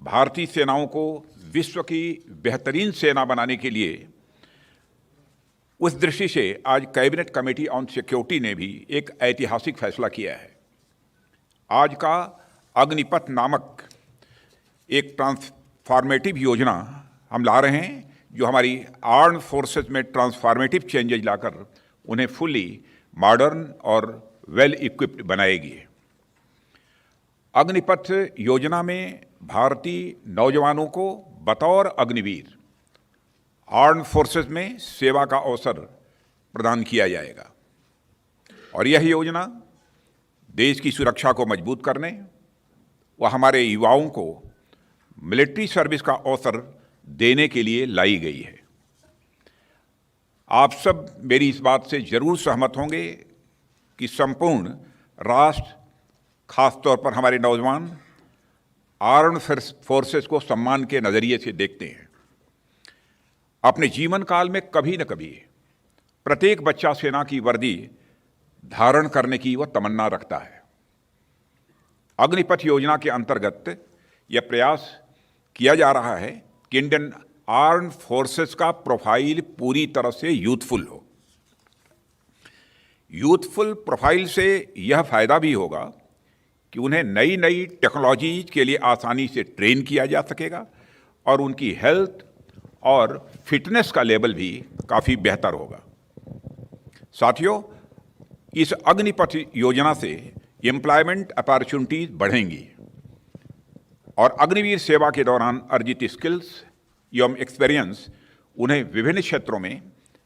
भारतीय सेनाओं को विश्व की बेहतरीन सेना बनाने के लिए उस दृष्टि से आज कैबिनेट कमेटी ऑन सिक्योरिटी ने भी एक ऐतिहासिक फैसला किया है। आज का अग्निपथ नामक एक ट्रांसफॉर्मेटिव योजना हम ला रहे हैं, जो हमारी आर्म्ड फोर्सेस में ट्रांसफॉर्मेटिव चेंजेज लाकर उन्हें फुली मॉडर्न और वेल इक्विप्ड बनाएगी। अग्निपथ योजना में भारतीय नौजवानों को बतौर अग्निवीर आर्म्ड फोर्सेस में सेवा का अवसर प्रदान किया जाएगा और यह योजना देश की सुरक्षा को मजबूत करने व हमारे युवाओं को मिलिट्री सर्विस का अवसर देने के लिए लाई गई है। आप सब मेरी इस बात से जरूर सहमत होंगे कि संपूर्ण राष्ट्र, खास तौर पर हमारे नौजवान आर्म्ड फोर्सेस को सम्मान के नज़रिए से देखते हैं। अपने जीवन काल में कभी न कभी प्रत्येक बच्चा सेना की वर्दी धारण करने की वह तमन्ना रखता है। अग्निपथ योजना के अंतर्गत यह प्रयास किया जा रहा है कि इंडियन आर्म्ड फोर्सेस का प्रोफाइल पूरी तरह से यूथफुल हो। यूथफुल प्रोफाइल से यह फायदा भी होगा कि उन्हें नई नई टेक्नोलॉजीज के लिए आसानी से ट्रेन किया जा सकेगा और उनकी हेल्थ और फिटनेस का लेवल भी काफ़ी बेहतर होगा। साथियों, इस अग्निपथ योजना से एम्प्लॉयमेंट अपॉर्चुनिटीज बढ़ेंगी और अग्निवीर सेवा के दौरान अर्जित स्किल्स एवं एक्सपीरियंस उन्हें विभिन्न क्षेत्रों में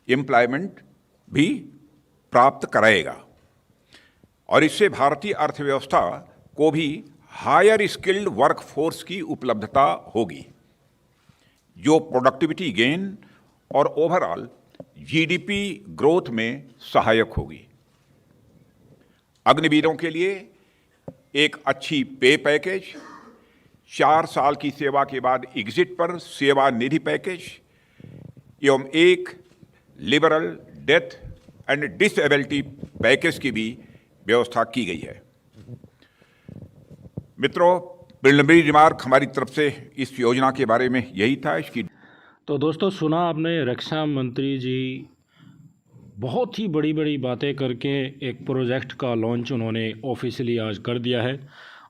एम्प्लॉयमेंट भी प्राप्त कराएगा और इससे भारतीय अर्थव्यवस्था को भी हायर स्किल्ड वर्कफोर्स की उपलब्धता होगी, जो प्रोडक्टिविटी गेन और ओवरऑल जीडीपी ग्रोथ में सहायक होगी। अग्निवीरों के लिए एक अच्छी पे पैकेज, 4 साल की सेवा के बाद एग्जिट पर सेवा निधि पैकेज एवं एक liberal death and disability package की भी व्यवस्था की गई है। मित्रों, प्रिलिमिनरी रिमार्क हमारी तरफ से इस योजना के बारे में यही था। इसकी तो दोस्तों, सुना आपने, रक्षा मंत्री जी बहुत ही बड़ी बड़ी बातें करके एक प्रोजेक्ट का लॉन्च उन्होंने ऑफिशियली आज कर दिया है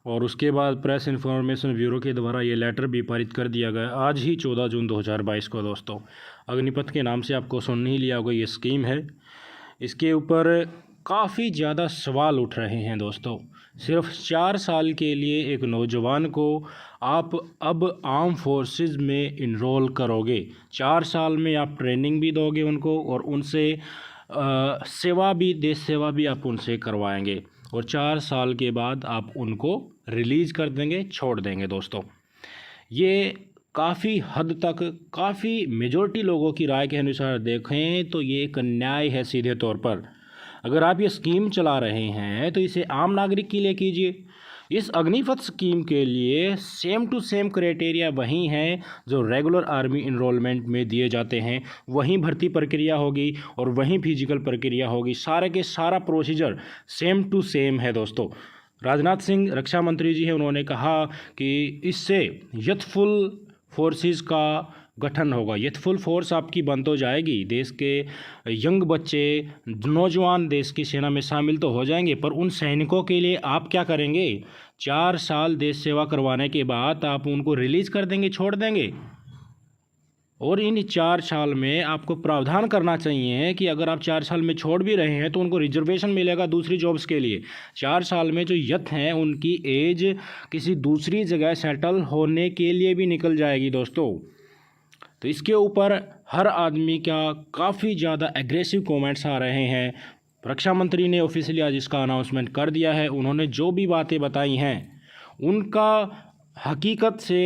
और उसके बाद प्रेस इन्फॉर्मेशन ब्यूरो के द्वारा ये लेटर भी पारित कर दिया गया आज ही 14 जून 2022 को। दोस्तों, अग्निपथ के नाम से आपको सुन ही लिया होगा, ये स्कीम है। इसके ऊपर काफ़ी ज़्यादा सवाल उठ रहे हैं। दोस्तों, सिर्फ 4 साल के लिए एक नौजवान को आप अब आर्म फोर्सेस में इनरोल करोगे। 4 साल में आप ट्रेनिंग भी दोगे उनको और उनसे सेवा भी, देश सेवा भी आप उनसे करवाएंगे और 4 साल के बाद आप उनको रिलीज़ कर देंगे, छोड़ देंगे। दोस्तों, ये काफ़ी हद तक, काफ़ी मेजॉरिटी लोगों की राय के अनुसार देखें तो ये एक न्याय है। सीधे तौर पर अगर आप ये स्कीम चला रहे हैं तो इसे आम नागरिक के लिए कीजिए। इस अग्निपथ स्कीम के लिए सेम टू सेम क्राइटेरिया वही हैं जो रेगुलर आर्मी इनरोलमेंट में दिए जाते हैं। वहीं भर्ती प्रक्रिया होगी और वहीं फिजिकल प्रक्रिया होगी। सारे के सारा प्रोसीजर सेम टू सेम है। दोस्तों, राजनाथ सिंह रक्षा मंत्री जी हैं, उन्होंने कहा कि इससे यूथफुल फोर्सेस का गठन होगा। यूथफुल फोर्स आपकी बन तो जाएगी, देश के यंग बच्चे, नौजवान देश की सेना में शामिल तो हो जाएंगे, पर उन सैनिकों के लिए आप क्या करेंगे? 4 साल देश सेवा करवाने के बाद आप उनको रिलीज़ कर देंगे, छोड़ देंगे। और इन 4 साल में आपको प्रावधान करना चाहिए कि अगर आप 4 साल में छोड़ भी रहे हैं तो उनको रिजर्वेशन मिलेगा दूसरी जॉब्स के लिए। 4 साल में जो यथ हैं उनकी एज किसी दूसरी जगह सेटल होने के लिए भी निकल जाएगी। दोस्तों, तो इसके ऊपर हर आदमी का काफ़ी ज़्यादा एग्रेसिव कमेंट्स आ रहे हैं। रक्षा मंत्री ने ऑफिशियली आज इसका अनाउंसमेंट कर दिया है। उन्होंने जो भी बातें बताई हैं उनका हकीकत से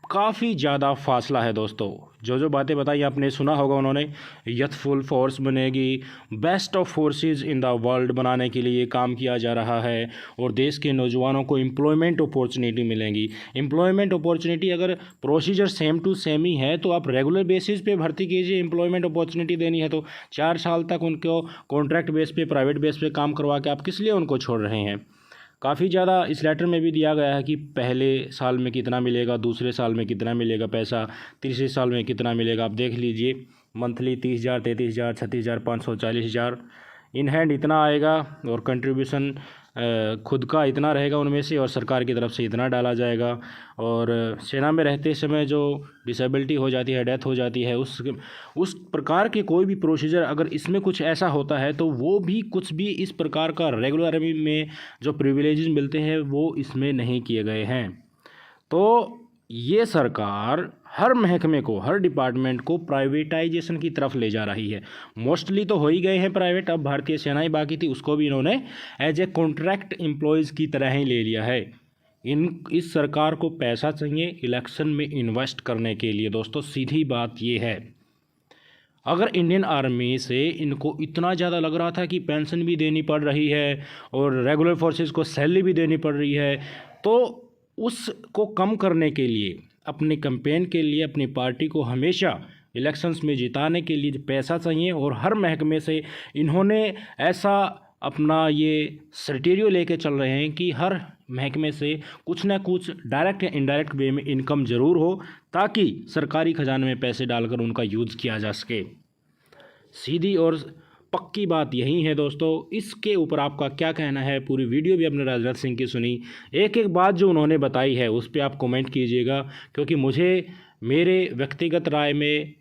काफ़ी ज़्यादा फासला है। दोस्तों, जो बातें बताई आपने सुना होगा, उन्होंने यूथफुल फोर्स बनेगी, best of forces in the world बनाने के लिए काम किया जा रहा है और देश के नौजवानों को एम्प्लॉयमेंट अपॉर्चुनिटी मिलेंगी। एम्प्लॉयमेंट अपॉर्चुनिटी अगर प्रोसीजर सेम टू सेम ही है तो आप रेगुलर बेसिस पे भर्ती कीजिए। एम्प्लॉयमेंट अपॉर्चुनिटी देनी है तो 4 साल तक उनको कॉन्ट्रैक्ट बेस पे, प्राइवेट बेस पे काम करवा के आप किस लिए उनको छोड़ रहे हैं? काफ़ी ज़्यादा इस लेटर में भी दिया गया है कि पहले साल में कितना मिलेगा, दूसरे साल में कितना मिलेगा पैसा, तीसरे साल में कितना मिलेगा। आप देख लीजिए, मंथली 30,000, 33,000, 36,000, 500, 40,000 इन हैंड इतना आएगा, और कंट्रीब्यूशन खुद का इतना रहेगा उनमें से, और सरकार की तरफ से इतना डाला जाएगा। और सेना में रहते समय जो डिसेबिलिटी हो जाती है, डेथ हो जाती है, उस प्रकार के कोई भी प्रोसीजर अगर इसमें कुछ ऐसा होता है तो वो भी कुछ भी इस प्रकार का रेगुलर आर्मी में जो प्रिविलेजेस मिलते हैं वो इसमें नहीं किए गए हैं। तो ये सरकार हर महकमे को, हर डिपार्टमेंट को प्राइवेटाइजेशन की तरफ ले जा रही है। मोस्टली तो हो ही गए हैं प्राइवेट, अब भारतीय सेना ही बाकी थी, उसको भी इन्होंने एज ए कॉन्ट्रैक्ट एम्प्लॉयज़ की तरह ही ले लिया है। इस सरकार को पैसा चाहिए इलेक्शन में इन्वेस्ट करने के लिए। दोस्तों सीधी बात ये है, अगर इंडियन आर्मी से इनको इतना ज़्यादा लग रहा था कि पेंशन भी देनी पड़ रही है और रेगुलर फोर्सेस को सैलरी भी देनी पड़ रही है, तो उसको कम करने के लिए, अपने कैंपेन के लिए, अपनी पार्टी को हमेशा इलेक्शंस में जिताने के लिए पैसा चाहिए, और हर महकमे से इन्होंने ऐसा अपना ये क्राइटेरिया लेके चल रहे हैं कि हर महकमे से कुछ ना कुछ डायरेक्ट या इनडायरेक्ट वे में इनकम ज़रूर हो, ताकि सरकारी खजाने में पैसे डालकर उनका यूज़ किया जा सके। सीधी और पक्की बात यही है दोस्तों। इसके ऊपर आपका क्या कहना है? पूरी वीडियो भी अपने राजनाथ सिंह की सुनी, एक एक बात जो उन्होंने बताई है उस पर आप कमेंट कीजिएगा, क्योंकि मुझे मेरे व्यक्तिगत राय में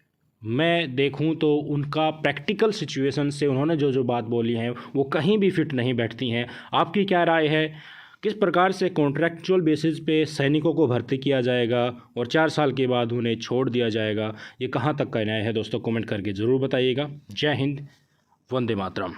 मैं देखूं तो उनका प्रैक्टिकल सिचुएशन से उन्होंने जो जो बात बोली हैं वो कहीं भी फिट नहीं बैठती हैं। आपकी क्या राय है? किस प्रकार से कॉन्ट्रैक्चुअल बेसिस पे सैनिकों को भर्ती किया जाएगा और 4 साल के बाद उन्हें छोड़ दिया जाएगा? ये कहाँ तक का न्याय है दोस्तों? कमेंट करके ज़रूर बताइएगा। जय हिंद, वंदे मातरम।